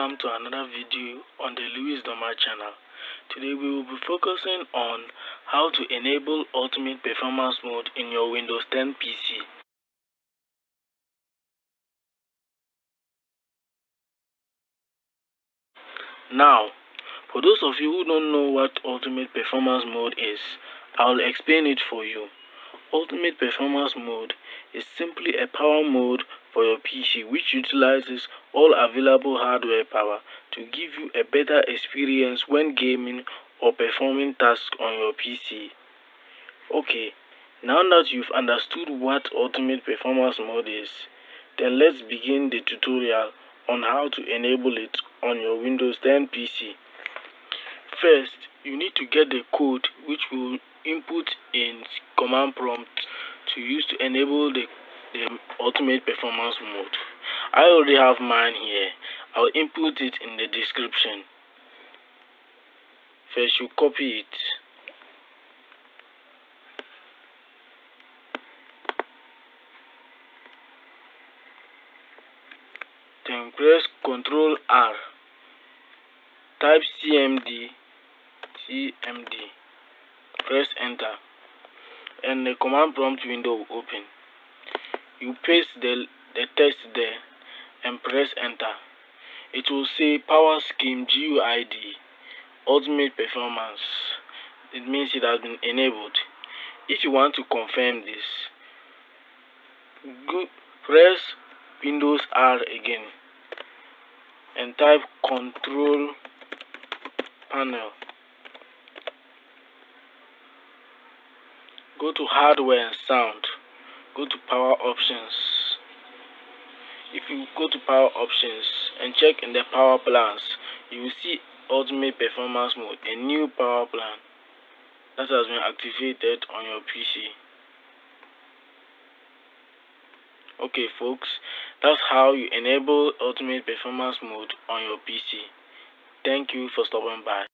welcome to another video on the Louis Doma channel. Today we will be focusing on how to enable ultimate performance mode in your Windows 10 PC. Now, for those of you who don't know what ultimate performance mode is, I'll explain it for you. Ultimate performance mode is simply a power mode for your PC which utilizes all available hardware power to give you a better experience when gaming or performing tasks on your PC. Okay, now that you've understood what ultimate performance mode is, then let's begin the tutorial on how to enable it on your Windows 10 PC. First, you need to get the code which will input in command prompt to use to enable the ultimate performance mode. I already have mine here. I'll input it in the description. First, you copy it. Then press Ctrl R. Type CMD. Press enter. And the command prompt window will open. You paste the text there and press enter. It will say powercfg GUID ultimate performance. It means it has been enabled. If you want to confirm this, press Windows R again and type Control Panel. Go to Hardware and Sound. Go to Power Options. If you go to Power Options and check in the Power Plans, you will see Ultimate Performance Mode, a new power plan that has been activated on your PC. Okay folks, that's how you enable Ultimate Performance Mode on your PC. Thank you for stopping by.